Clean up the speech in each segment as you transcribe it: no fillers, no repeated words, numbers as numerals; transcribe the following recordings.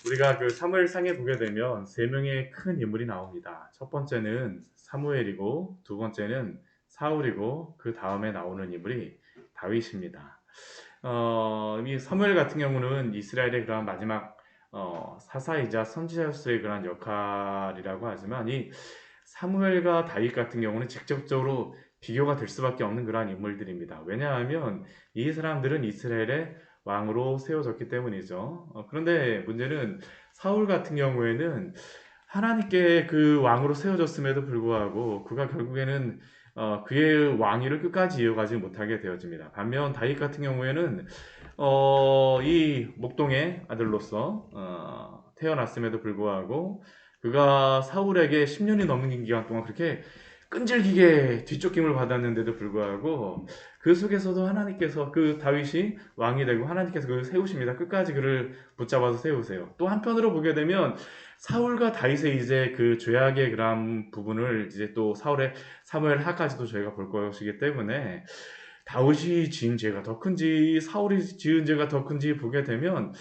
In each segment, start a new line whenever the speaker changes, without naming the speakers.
우리가 그 사무엘상에 보게 되면 세 명의 큰 인물이 나옵니다. 첫 번째는 사무엘이고 두 번째는 사울이고 그 다음에 나오는 인물이 다윗입니다. 이 사무엘 같은 경우는 이스라엘의 그런 마지막 사사이자 선지자로서의 그런 역할이라고 하지만 이 사무엘과 다윗 같은 경우는 직접적으로 비교가 될 수밖에 없는 그러한 인물들입니다. 왜냐하면 이 사람들은 이스라엘의 왕으로 세워졌기 때문이죠. 그런데 문제는 사울 같은 경우에는 하나님께 그 왕으로 세워졌음에도 불구하고 그가 결국에는 그의 왕위를 끝까지 이어가지 못하게 되어집니다. 반면 다윗 같은 경우에는 이 목동의 아들로서 태어났음에도 불구하고 그가 사울에게 10년이 넘는 기간 동안 그렇게 끈질기게 뒤쫓김을 받았는데도 불구하고 그 속에서도 하나님께서 그 다윗이 왕이 되고 하나님께서 그를 세우십니다. 끝까지 그를 붙잡아서 세우세요. 또 한편으로 보게 되면 사울과 다윗의 이제 그 죄악의 그런 부분을 이제 또 사울의 사무엘 하까지도 저희가 볼 것이기 때문에 다윗이 지은 죄가 더 큰지 사울이 지은 죄가 더 큰지 보게 되면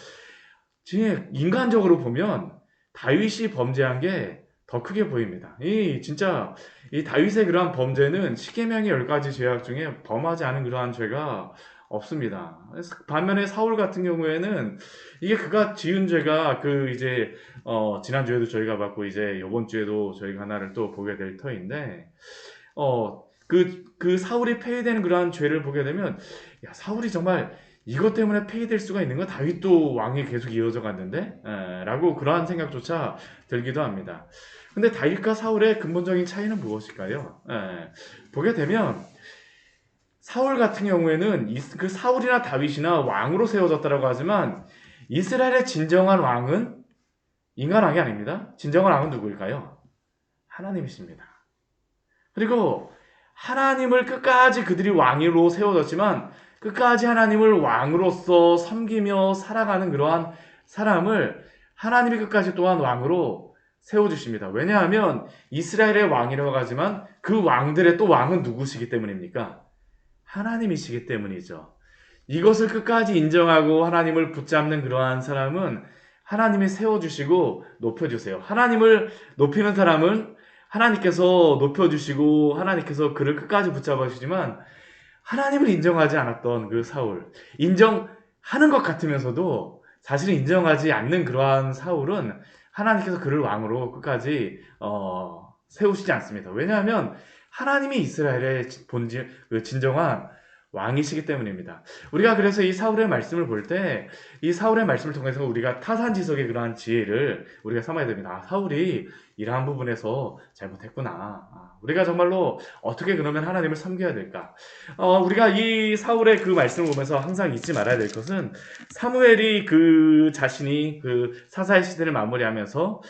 인간적으로 보면 다윗이 범죄한 게 더 크게 보입니다. 이 진짜 이 다윗의 그러한 범죄는 십계명의 10가지 죄악 중에 범하지 않은 그러한 죄가 없습니다. 반면에 사울 같은 경우에는 이게 그가 지은 죄가 그 이제 지난주에도 저희가 봤고 이제 이번 주에도 저희가 하나를 또 보게 될 터인데 그 사울이 폐위되는 그러한 죄를 보게 되면 야 사울이 정말 이것 때문에 폐위될 수가 있는 건 다윗도 왕이 계속 이어져 갔는데 라고 그러한 생각조차 들기도 합니다. 근데 다윗과 사울의 근본적인 차이는 무엇일까요? 보게 되면 사울 같은 경우에는 그 사울이나 다윗이나 왕으로 세워졌다고 하지만 이스라엘의 진정한 왕은 인간 왕이 아닙니다. 진정한 왕은 누구일까요? 하나님이십니다. 그리고 하나님을 끝까지 그들이 왕으로 세워졌지만 끝까지 하나님을 왕으로서 섬기며 살아가는 그러한 사람을 하나님이 끝까지 또한 왕으로 세워주십니다. 왜냐하면 이스라엘의 왕이라고 하지만 그 왕들의 또 왕은 누구시기 때문입니까? 하나님이시기 때문이죠. 이것을 끝까지 인정하고 하나님을 붙잡는 그러한 사람은 하나님이 세워주시고 높여주세요. 하나님을 높이는 사람은 하나님께서 높여주시고 하나님께서 그를 끝까지 붙잡아 주시지만 하나님을 인정하지 않았던 그 사울, 인정하는 것 같으면서도 사실은 인정하지 않는 그러한 사울은 하나님께서 그를 왕으로 끝까지 세우시지 않습니다. 왜냐하면 하나님이 이스라엘의 본질, 진정한 왕이시기 때문입니다. 우리가 그래서 이 사울의 말씀을 볼 때 이 사울의 말씀을 통해서 우리가 타산지석의 그러한 지혜를 우리가 삼아야 됩니다. 아, 사울이 이러한 부분에서 잘못했구나. 우리가 정말로 어떻게 그러면 하나님을 섬겨야 될까? 우리가 이 사울의 그 말씀을 보면서 항상 잊지 말아야 될 것은 사무엘이 그 자신이 그 사사의 시대를 마무리하면서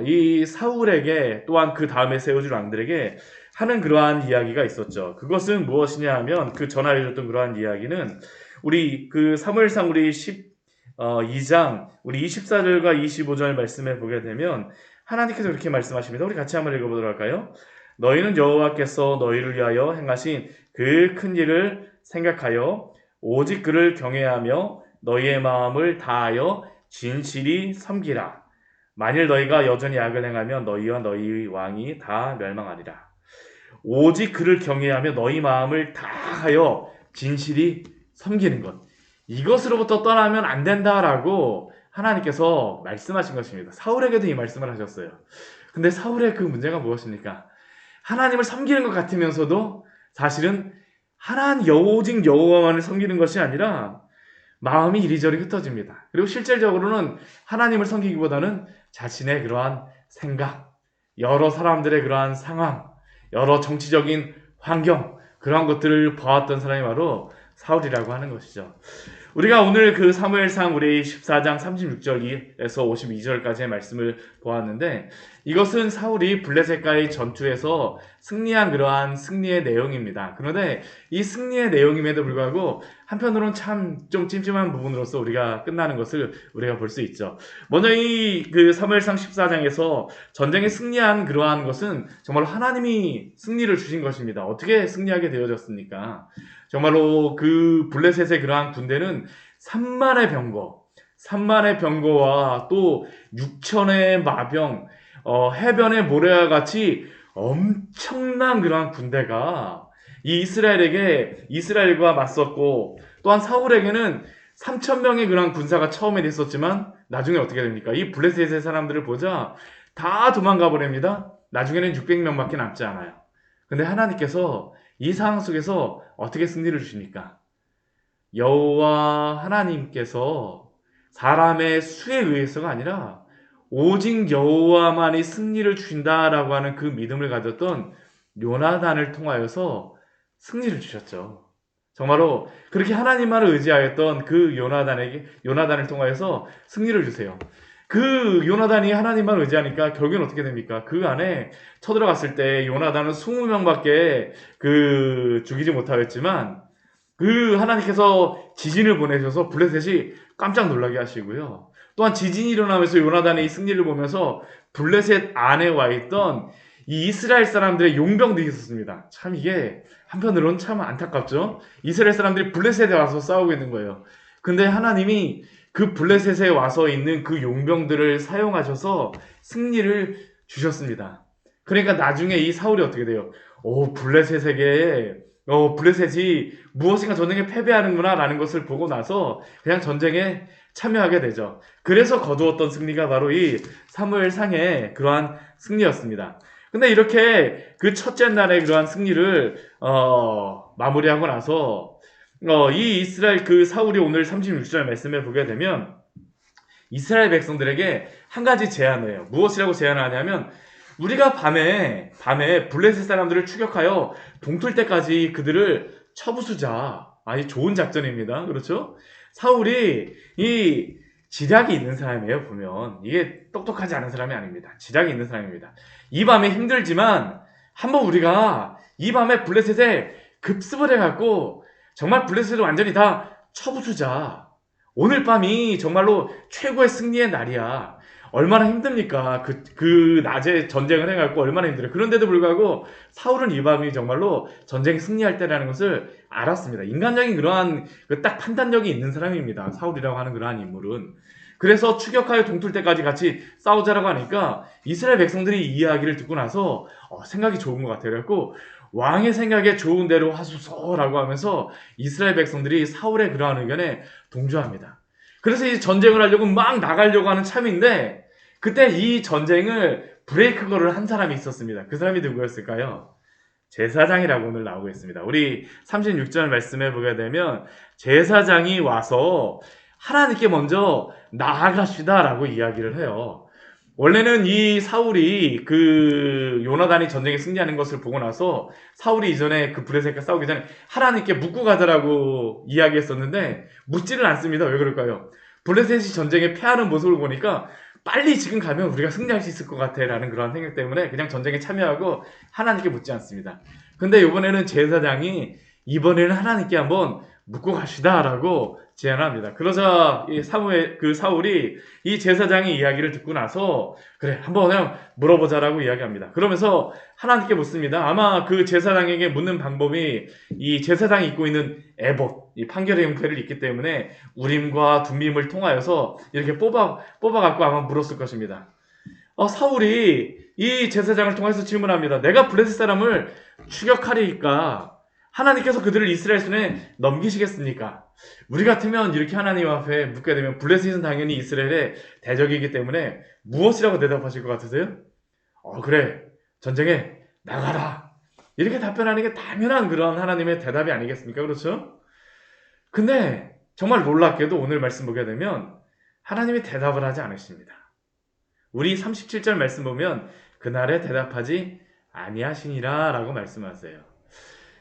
이 사울에게 또한 그 다음에 세워줄 왕들에게 하는 그러한 이야기가 있었죠. 그것은 무엇이냐 하면 그 전하에 줬던 그러한 이야기는 우리 그 사무엘상 우리 12장 우리 24절과 25절 말씀에 보게 되면 하나님께서 이렇게 말씀하십니다. 우리 같이 한번 읽어보도록 할까요? 너희는 여호와께서 너희를 위하여 행하신 그 큰 일을 생각하여 오직 그를 경외하며 너희의 마음을 다하여 진실이 섬기라. 만일 너희가 여전히 악을 행하면 너희와 너희 왕이 다 멸망하리라. 오직 그를 경외하며 너희 마음을 다하여 진실이 섬기는 것. 이것으로부터 떠나면 안 된다라고 하나님께서 말씀하신 것입니다. 사울에게도 이 말씀을 하셨어요. 근데 사울의 그 문제가 무엇입니까? 하나님을 섬기는 것 같으면서도 사실은 오직 여호와만을 섬기는 것이 아니라 마음이 이리저리 흩어집니다. 그리고 실질적으로는 하나님을 섬기기보다는 자신의 그러한 생각, 여러 사람들의 그러한 상황, 여러 정치적인 환경, 그러한 것들을 봐왔던 사람이 바로 사울이라고 하는 것이죠. 우리가 오늘 그 사무엘상 우리 14장 36절에서 52절까지의 말씀을 보았는데 이것은 사울이 블레셋과의 전투에서 승리한 그러한 승리의 내용입니다. 그런데 이 승리의 내용임에도 불구하고 한편으로는 참 좀 찜찜한 부분으로서 우리가 끝나는 것을 우리가 볼 수 있죠. 먼저 이 그 사무엘상 14장에서 전쟁에 승리한 그러한 것은 정말로 하나님이 승리를 주신 것입니다. 어떻게 승리하게 되어졌습니까? 정말로 그 블레셋의 그러한 군대는 3만의 병거, 3만의 병거와 또 6천의 마병, 해변의 모래와 같이 엄청난 그러한 군대가 이 이스라엘과 맞섰고, 또한 사울에게는 3천 명의 그러한 군사가 처음에 있었지만 나중에 어떻게 됩니까? 이 블레셋의 사람들을 보자 다 도망가 버립니다. 나중에는 600명밖에 남지 않아요. 근데 하나님께서 이 상황 속에서 어떻게 승리를 주십니까? 여호와 하나님께서 사람의 수에 의해서가 아니라 오직 여호와만이 승리를 주신다라고 하는 그 믿음을 가졌던 요나단을 통하여서 승리를 주셨죠. 정말로 그렇게 하나님만을 의지하였던 그 요나단을 통하여서 승리를 주세요. 그 요나단이 하나님만 의지하니까 결국엔 어떻게 됩니까? 그 안에 쳐들어갔을 때 요나단은 20명밖에 죽이지 못하였지만, 그 하나님께서 지진을 보내셔서 블레셋이 깜짝 놀라게 하시고요. 또한 지진이 일어나면서 요나단의 이 승리를 보면서 블레셋 안에 와 있던 이 이스라엘 사람들의 용병들이 있었습니다. 참 이게 한편으로는 참 안타깝죠. 이스라엘 사람들이 블레셋에 와서 싸우고 있는 거예요. 근데 하나님이 그 블레셋에 와서 있는 그 용병들을 사용하셔서 승리를 주셨습니다. 그러니까 나중에 이 사울이 어떻게 돼요? 블레셋이 무엇인가 전쟁에 패배하는구나 라는 것을 보고 나서 그냥 전쟁에 참여하게 되죠. 그래서 거두었던 승리가 바로 이 사무엘상의 그러한 승리였습니다. 근데 이렇게 그 첫째 날의 그러한 승리를 마무리하고 나서 이 이스라엘 그 사울이 오늘 36절 말씀을 보게 되면 이스라엘 백성들에게 한 가지 제안을 해요. 무엇이라고 제안을 하냐면, 우리가 밤에 블레셋 사람들을 추격하여 동틀 때까지 그들을 쳐부수자. 아니, 좋은 작전입니다. 그렇죠? 사울이 이 지략이 있는 사람이에요. 보면 이게 똑똑하지 않은 사람이 아닙니다. 지략이 있는 사람입니다. 이 밤에 힘들지만 한번 우리가 이 밤에 블레셋에 급습을 해갖고 정말 블레셋을 완전히 다 쳐부수자. 오늘 밤이 정말로 최고의 승리의 날이야. 얼마나 힘듭니까? 그 낮에 전쟁을 해갖고 얼마나 힘들어요. 그런데도 불구하고 사울은 이 밤이 정말로 전쟁 승리할 때라는 것을 알았습니다. 인간적인 그러한 딱 판단력이 있는 사람입니다. 사울이라고 하는 그러한 인물은. 그래서 추격하여 동틀 때까지 같이 싸우자라고 하니까 이스라엘 백성들이 이 이야기를 듣고 나서 생각이 좋은 것 같아요. 그래갖고 왕의 생각에 좋은 대로 하소서라고 하면서 이스라엘 백성들이 사울의 그러한 의견에 동조합니다. 그래서 이 전쟁을 하려고 막 나가려고 하는 참인데, 그때 이 전쟁을 브레이크 걸을 한 사람이 있었습니다. 그 사람이 누구였을까요? 제사장이라고 오늘 나오고 있습니다. 우리 36절 말씀해 보게 되면 제사장이 와서 하나님께 먼저 나아가시다라고 이야기를 해요. 원래는 이 사울이 요나단이 전쟁에 승리하는 것을 보고 나서 사울이 이전에 그 블레셋과 싸우기 전에 하나님께 묻고 가더라고 이야기했었는데, 묻지를 않습니다. 왜 그럴까요? 블레셋이 전쟁에 패하는 모습을 보니까 빨리 지금 가면 우리가 승리할 수 있을 것 같아 라는 그런 생각 때문에 그냥 전쟁에 참여하고 하나님께 묻지 않습니다. 근데 이번에는 제사장이 이번에는 하나님께 한번 묻고 가시다라고 제안합니다. 그러자 사울이 이 제사장의 이야기를 듣고 나서 그래 한번 그냥 물어보자라고 이야기합니다. 그러면서 하나님께 묻습니다. 아마 그 제사장에게 묻는 방법이 이 제사장이 입고 있는 에봇, 이 판결의 형태를 입기 때문에 우림과 둠밈을 통하여서 이렇게 뽑아갖고 아마 물었을 것입니다. 사울이 이 제사장을 통해서 질문합니다. 내가 블레셋 사람을 추격하리까 하나님께서 그들을 이스라엘 손에 넘기시겠습니까? 우리 같으면 이렇게 하나님 앞에 묻게 되면 블레셋은 당연히 이스라엘의 대적이기 때문에 무엇이라고 대답하실 것 같으세요? 그래, 전쟁에 나가라. 이렇게 답변하는 게 당연한 그런 하나님의 대답이 아니겠습니까? 그렇죠? 근데 정말 놀랍게도 오늘 말씀 보게 되면 하나님이 대답을 하지 않으십니다. 우리 37절 말씀 보면 그날에 대답하지 아니하시니라 라고 말씀하세요.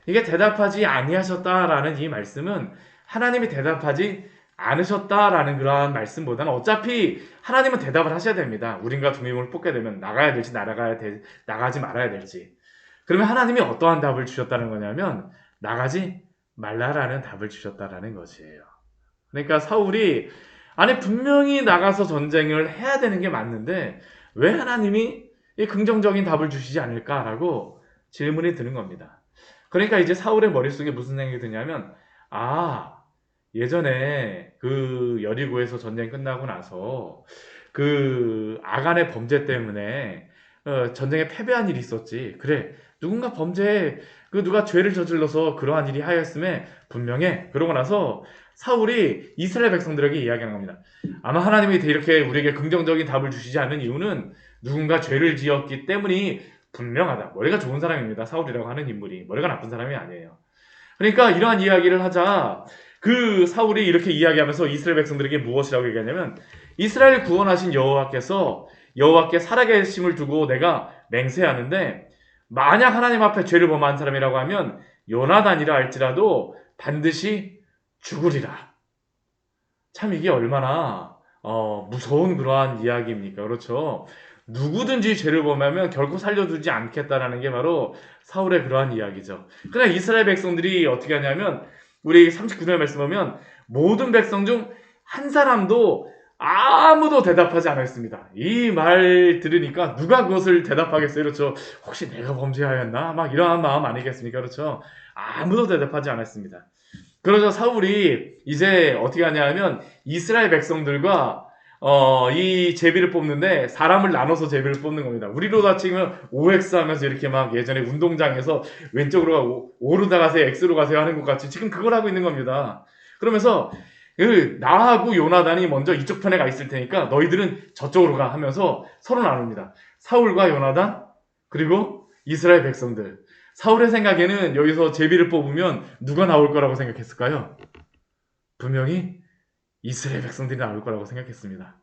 이게 대답하지 아니하셨다라는 이 말씀은 하나님이 대답하지 않으셨다라는 그러한 말씀보다는 어차피 하나님은 대답을 하셔야 됩니다. 우린과 둠밈을 뽑게 되면 나가야 될지 나가지 말아야 될지. 그러면 하나님이 어떠한 답을 주셨다는 거냐면 나가지 말라라는 답을 주셨다라는 것이에요. 그러니까 사울이 분명히 나가서 전쟁을 해야 되는 게 맞는데 왜 하나님이 이 긍정적인 답을 주시지 않을까라고 질문이 드는 겁니다. 그러니까 이제 사울의 머릿속에 무슨 생각이 드냐면 예전에 그 여리고에서 전쟁 끝나고 나서 그 아간의 범죄 때문에 전쟁에 패배한 일이 있었지. 그래, 누군가 범죄에 누가 죄를 저질러서 그러한 일이 하였음에 분명해. 그러고 나서 사울이 이스라엘 백성들에게 이야기하는 겁니다. 아마 하나님이 이렇게 우리에게 긍정적인 답을 주시지 않는 이유는 누군가 죄를 지었기 때문이 분명하다. 머리가 좋은 사람입니다. 사울이라고 하는 인물이 머리가 나쁜 사람이 아니에요. 그러니까 이러한 이야기를 하자 그 사울이 이렇게 이야기하면서 이스라엘 백성들에게 무엇이라고 얘기하냐면, 이스라엘 구원하신 여호와께서 여호와께 살아계심을 두고 내가 맹세하는데, 만약 하나님 앞에 죄를 범한 사람이라고 하면 요나단이라 할지라도 반드시 죽으리라. 참 이게 얼마나 무서운 그러한 이야기입니까? 그렇죠? 누구든지 죄를 범하면 결코 살려두지 않겠다라는 게 바로 사울의 그러한 이야기죠. 그러나 이스라엘 백성들이 어떻게 하냐면, 우리 39절 말씀 보면 모든 백성 중 한 사람도 아무도 대답하지 않았습니다. 이 말 들으니까 누가 그것을 대답하겠어요? 그렇죠? 혹시 내가 범죄하였나? 막 이러한 마음 아니겠습니까? 그렇죠? 아무도 대답하지 않았습니다. 그러자 사울이 이제 어떻게 하냐면 이스라엘 백성들과 이 제비를 뽑는데 사람을 나눠서 제비를 뽑는 겁니다. 우리로 다 치면 OX 하면서 이렇게 막 예전에 운동장에서 왼쪽으로 오르다 가세요, X로 가세요 하는 것 같이 지금 그걸 하고 있는 겁니다. 그러면서 나하고 요나단이 먼저 이쪽 편에 가 있을 테니까 너희들은 저쪽으로 가 하면서 서로 나눕니다. 사울과 요나단 그리고 이스라엘 백성들. 사울의 생각에는 여기서 제비를 뽑으면 누가 나올 거라고 생각했을까요? 분명히 이스라엘 백성들이 나올 거라고 생각했습니다.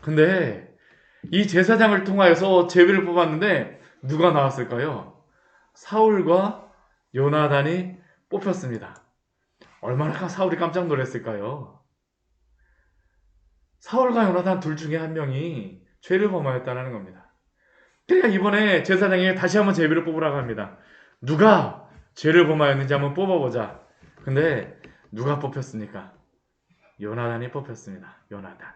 근데 이 제사장을 통하여서 제비를 뽑았는데 누가 나왔을까요? 사울과 요나단이 뽑혔습니다. 얼마나 사울이 깜짝 놀랐을까요? 사울과 요나단 둘 중에 한 명이 죄를 범하였다는 겁니다. 그러니까 이번에 제사장이 다시 한번 제비를 뽑으라고 합니다. 누가 죄를 범하였는지 한번 뽑아보자. 근데 누가 뽑혔습니까? 요나단이 뽑혔습니다. 요나단.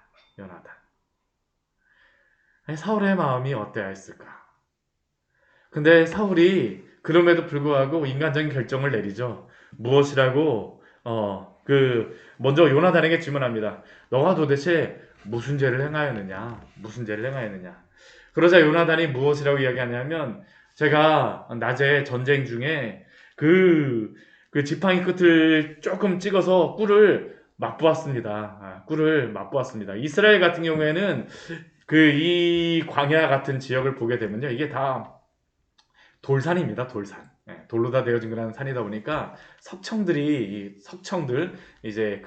아니, 사울의 마음이 어때했을까? 근데 사울이 그럼에도 불구하고 인간적인 결정을 내리죠. 무엇이라고 먼저 요나단에게 질문합니다. 너가 도대체 무슨 죄를 행하였느냐? 그러자 요나단이 무엇이라고 이야기하냐면, 제가 낮에 전쟁 중에 그 지팡이 끝을 조금 찍어서 꿀을 맛보았습니다. 이스라엘 같은 경우에는 이 광야 같은 지역을 보게 되면요, 이게 다 돌산입니다. 돌산. 돌로 다 되어진 그런 산이다 보니까 석청들 이제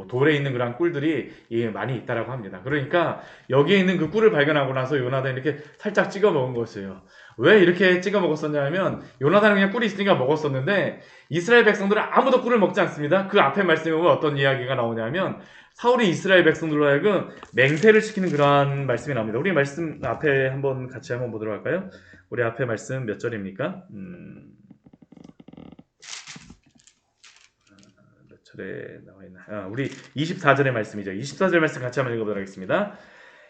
돌에 있는 그런 꿀들이 많이 있다라고 합니다. 그러니까 여기에 있는 그 꿀을 발견하고 나서 요나단이 이렇게 살짝 찍어 먹은 것이에요. 왜 이렇게 찍어 먹었었냐면, 요나단은 그냥 꿀이 있으니까 먹었었는데 이스라엘 백성들은 아무도 꿀을 먹지 않습니다. 그 앞에 말씀에 보면 어떤 이야기가 나오냐면, 사울이 이스라엘 백성들로 하여금 맹세를 시키는 그러한 말씀이 나옵니다. 우리 말씀 앞에 같이 한번 보도록 할까요? 우리 앞에 말씀 몇 절입니까? 몇 절에 나와 있나? 우리 24절의 말씀이죠. 24절 말씀 같이 한번 읽어보도록 하겠습니다.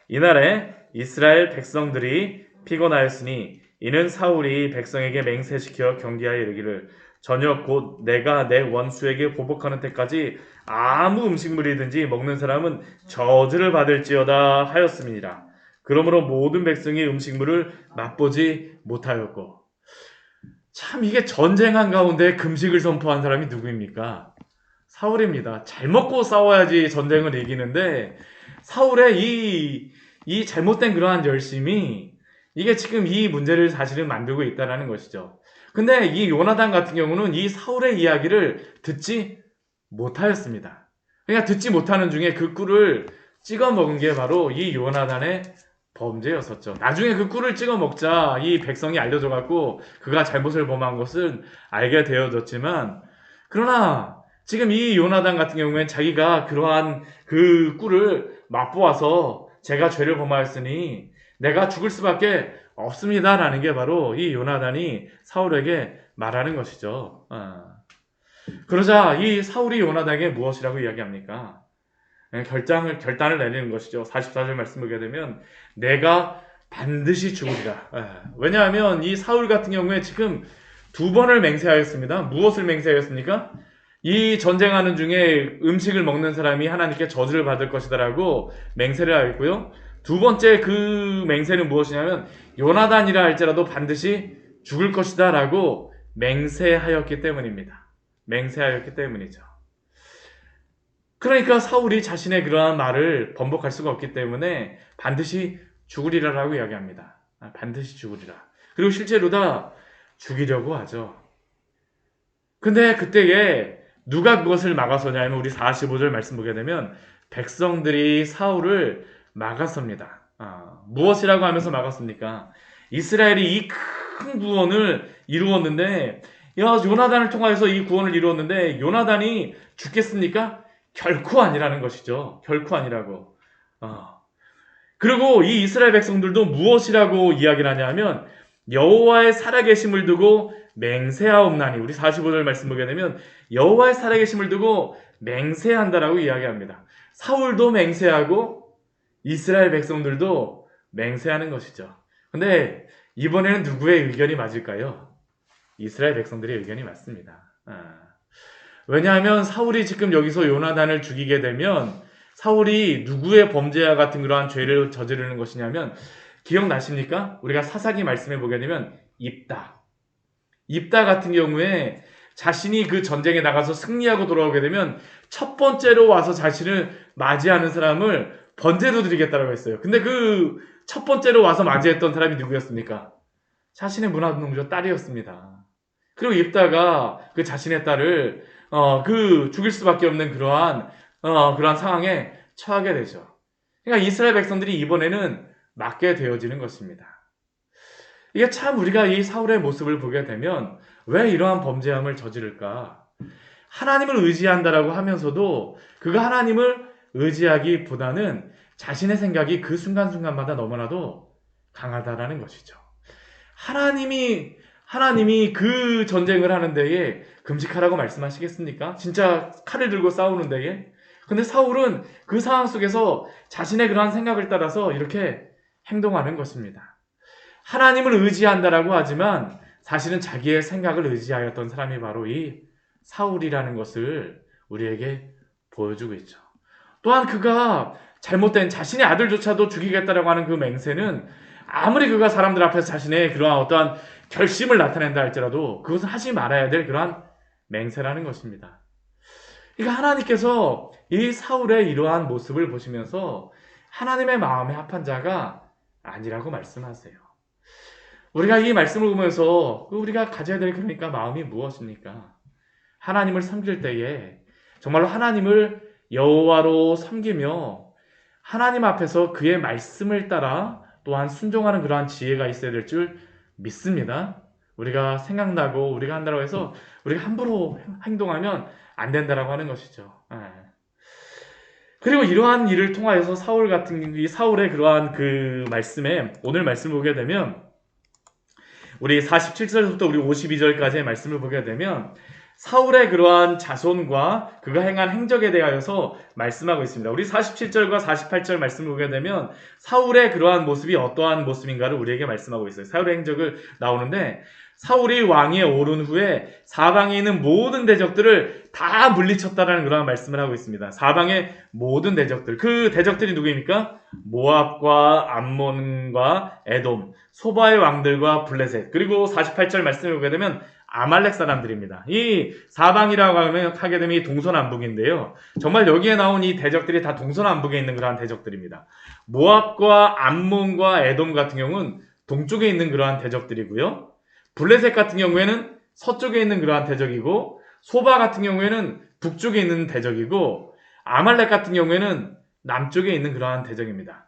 이날에 이스라엘 백성들이 피곤하였으니 이는 사울이 백성에게 맹세시켜 경계하여 이르기를, 저녁 곧 내가 내 원수에게 보복하는 때까지 아무 음식물이든지 먹는 사람은 저주를 받을지어다 하였음이니라. 그러므로 모든 백성이 음식물을 맛보지 못하였고. 참 이게 전쟁한 가운데 금식을 선포한 사람이 누구입니까? 사울입니다. 잘 먹고 싸워야지 전쟁을 이기는데, 사울의 이 잘못된 그러한 열심이 이게 지금 이 문제를 사실은 만들고 있다는 것이죠. 근데 이 요나단 같은 경우는 이 사울의 이야기를 듣지 못하였습니다. 그러니까 듣지 못하는 중에 그 꿀을 찍어 먹은 게 바로 이 요나단의 범죄였었죠. 나중에 그 꿀을 찍어 먹자 이 백성이 알려져갖고 그가 잘못을 범한 것은 알게 되어졌지만, 그러나 지금 이 요나단 같은 경우엔 자기가 그러한 그 꿀을 맛보아서 제가 죄를 범하였으니 내가 죽을 수밖에 없습니다라는 게 바로 이 요나단이 사울에게 말하는 것이죠. 그러자 이 사울이 요나단에게 무엇이라고 이야기합니까? 결단을 내리는 것이죠. 44절 말씀 보게 되면 내가 반드시 죽으리라. 왜냐하면 이 사울 같은 경우에 지금 두 번을 맹세하였습니다. 무엇을 맹세하였습니까? 이 전쟁하는 중에 음식을 먹는 사람이 하나님께 저주를 받을 것이다라고 맹세를 하였고요. 두 번째 그 맹세는 무엇이냐면 요나단이라 할지라도 반드시 죽을 것이다라고 맹세하였기 때문입니다. 맹세하였기 때문이죠. 그러니까 사울이 자신의 그러한 말을 번복할 수가 없기 때문에 반드시 죽으리라라고 이야기합니다. 반드시 죽으리라. 그리고 실제로 다 죽이려고 하죠. 근데 그때에 누가 그것을 막아서냐면 우리 45절 말씀 보게 되면 백성들이 사울을 막았습니다. 무엇이라고 하면서 막았습니까? 이스라엘이 이 큰 구원을 이루었는데 요나단을 통하여서 이 구원을 이루었는데 요나단이 죽겠습니까? 결코 아니라는 것이죠. 결코 아니라고. 그리고 이 이스라엘 백성들도 무엇이라고 이야기를 하냐면 여호와의 살아계심을 두고 맹세하옵나니 우리 45절 말씀 보게 되면 여호와의 살아계심을 두고 맹세한다라고 이야기합니다. 사울도 맹세하고 이스라엘 백성들도 맹세하는 것이죠. 근데 이번에는 누구의 의견이 맞을까요? 이스라엘 백성들의 의견이 맞습니다. 왜냐하면 사울이 지금 여기서 요나단을 죽이게 되면 사울이 누구의 범죄와 같은 그러한 죄를 저지르는 것이냐면 기억나십니까? 우리가 사사기 말씀해 보게 되면 입다 같은 경우에 자신이 그 전쟁에 나가서 승리하고 돌아오게 되면 첫 번째로 와서 자신을 맞이하는 사람을 번제로 드리겠다라고 했어요. 근데 그 첫 번째로 와서 맞이했던 사람이 누구였습니까? 자신의 문화동조 딸이었습니다. 그리고 입다가 그 자신의 딸을 죽일 수밖에 없는 그러한 상황에 처하게 되죠. 그러니까 이스라엘 백성들이 이번에는 맞게 되어지는 것입니다. 이게 참 우리가 이 사울의 모습을 보게 되면 왜 이러한 범죄함을 저지를까? 하나님을 의지한다라고 하면서도 그가 하나님을 의지하기보다는 자신의 생각이 그 순간순간마다 너무나도 강하다라는 것이죠. 하나님이 그 전쟁을 하는 데에 금식하라고 말씀하시겠습니까? 진짜 칼을 들고 싸우는 데에. 근데 사울은 그 상황 속에서 자신의 그러한 생각을 따라서 이렇게 행동하는 것입니다. 하나님을 의지한다라고 하지만 사실은 자기의 생각을 의지하였던 사람이 바로 이 사울이라는 것을 우리에게 보여주고 있죠. 또한 그가 잘못된 자신의 아들조차도 죽이겠다라고 하는 그 맹세는 아무리 그가 사람들 앞에서 자신의 그러한 어떠한 결심을 나타낸다 할지라도 그것은 하지 말아야 될 그러한 맹세라는 것입니다. 그러니까 하나님께서 이 사울의 이러한 모습을 보시면서 하나님의 마음에 합한 자가 아니라고 말씀하세요. 우리가 이 말씀을 보면서 우리가 가져야 될 그러니까 마음이 무엇입니까? 하나님을 섬길 때에 정말로 하나님을 여호와로 섬기며 하나님 앞에서 그의 말씀을 따라 또한 순종하는 그러한 지혜가 있어야 될 줄 믿습니다. 우리가 생각나고 우리가 한다고 해서 우리가 함부로 행동하면 안 된다라고 하는 것이죠. 그리고 이러한 일을 통하여서 사울의 그러한 그 말씀에 오늘 말씀을 보게 되면 우리 47절부터 우리 52절까지의 말씀을 보게 되면 사울의 그러한 자손과 그가 행한 행적에 대하여서 말씀하고 있습니다. 우리 47절과 48절 말씀을 보게 되면 사울의 그러한 모습이 어떠한 모습인가를 우리에게 말씀하고 있어요. 사울의 행적을 나오는데 사울이 왕위에 오른 후에 사방에 있는 모든 대적들을 다 물리쳤다라는 그러한 말씀을 하고 있습니다. 사방의 모든 대적들. 그 대적들이 누구입니까? 모압과 암몬과 에돔, 소바의 왕들과 블레셋. 그리고 48절 말씀을 보게 되면 아말렉 사람들입니다. 이 사방이라고 하게 되면 이 동서남북인데요. 정말 여기에 나온 이 대적들이 다 동서남북에 있는 그러한 대적들입니다. 모압과 암몬과 에돔 같은 경우는 동쪽에 있는 그러한 대적들이고요. 블레셋 같은 경우에는 서쪽에 있는 그러한 대적이고 소바 같은 경우에는 북쪽에 있는 대적이고 아말렉 같은 경우에는 남쪽에 있는 그러한 대적입니다.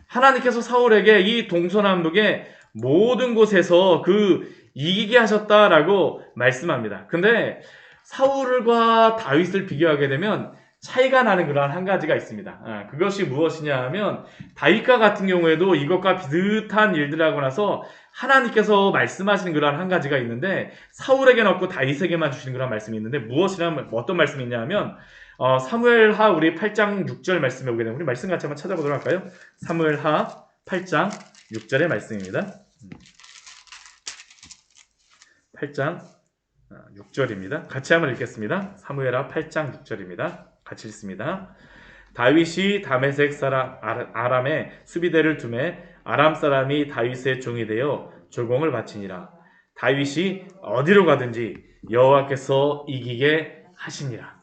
하나님께서 사울에게 이 동서남북의 모든 곳에서 이기게 하셨다라고 말씀합니다. 근데 사울과 다윗을 비교하게 되면 차이가 나는 그러한 한 가지가 있습니다. 그것이 무엇이냐 하면 다윗과 같은 경우에도 이것과 비슷한 일들을 하고 나서 하나님께서 말씀하시는 그러한 한 가지가 있는데 사울에게는 없고 다윗에게만 주시는 그러한 말씀이 있는데 무엇이라면 어떤 말씀이 있냐 하면 사무엘하 우리 8장 6절 말씀에 보게 되면 우리 말씀 같이 한번 찾아보도록 할까요? 사무엘하 8장 6절의 말씀입니다. 8장 6절입니다. 같이 한번 읽겠습니다. 사무엘하 8장 6절입니다. 같이 읽습니다. 다윗이 다메섹 사람 아람에 수비대를 두매 아람 사람이 다윗의 종이 되어 조공을 바치니라. 다윗이 어디로 가든지 여호와께서 이기게 하시니라.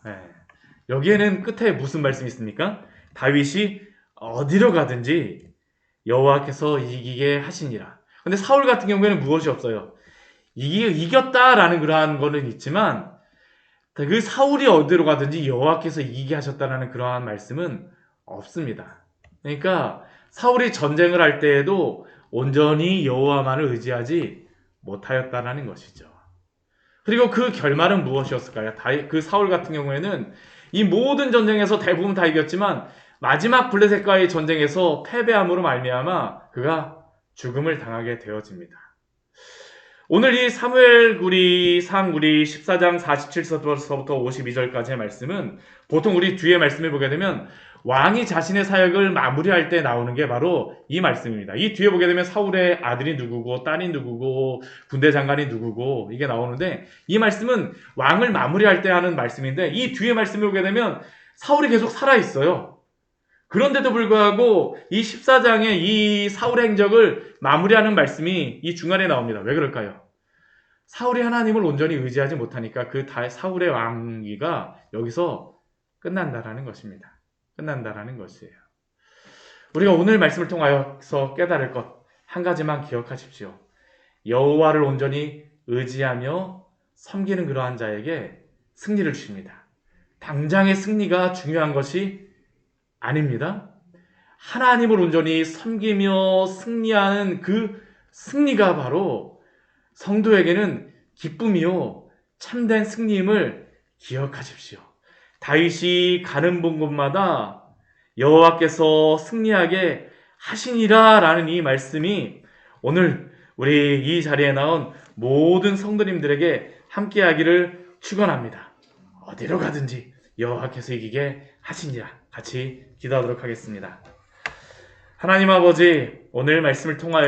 여기에는 끝에 무슨 말씀이 있습니까? 다윗이 어디로 가든지 여호와께서 이기게 하시니라. 근데 사울 같은 경우에는 무엇이 없어요. 이겼다라는 그러한 거는 있지만 그 사울이 어디로 가든지 여호와께서 이기게 하셨다라는 그러한 말씀은 없습니다. 그러니까 사울이 전쟁을 할 때에도 온전히 여호와만을 의지하지 못하였다라는 것이죠. 그리고 그 결말은 무엇이었을까요? 그 사울 같은 경우에는 이 모든 전쟁에서 대부분 다 이겼지만 마지막 블레셋과의 전쟁에서 패배함으로 말미암아 그가 죽음을 당하게 되어집니다. 오늘 이 사무엘구리 상구리 14장 47절부터 52절까지의 말씀은 보통 우리 뒤에 말씀을 보게 되면 왕이 자신의 사역을 마무리할 때 나오는 게 바로 이 말씀입니다. 이 뒤에 보게 되면 사울의 아들이 누구고 딸이 누구고 군대 장관이 누구고 이게 나오는데 이 말씀은 왕을 마무리할 때 하는 말씀인데 이 뒤에 말씀을 보게 되면 사울이 계속 살아있어요. 그런데도 불구하고 이 14장의 이 사울의 행적을 마무리하는 말씀이 이 중간에 나옵니다. 왜 그럴까요? 사울이 하나님을 온전히 의지하지 못하니까 그 사울의 왕위가 여기서 끝난다라는 것입니다. 끝난다라는 것이에요. 우리가 오늘 말씀을 통하여서 깨달을 것 한 가지만 기억하십시오. 여호와를 온전히 의지하며 섬기는 그러한 자에게 승리를 주십니다. 당장의 승리가 중요한 것이 아닙니다. 하나님을 온전히 섬기며 승리하는 그 승리가 바로 성도에게는 기쁨이요 참된 승리임을 기억하십시오. 다윗이 가는 곳마다 여호와께서 승리하게 하시니라 라는 이 말씀이 오늘 우리 이 자리에 나온 모든 성도님들에게 함께하기를 축원합니다. 어디로 가든지 여호와께서 이기게 하시니라. 같이 기도하도록 하겠습니다. 하나님 아버지, 오늘 말씀을 통하여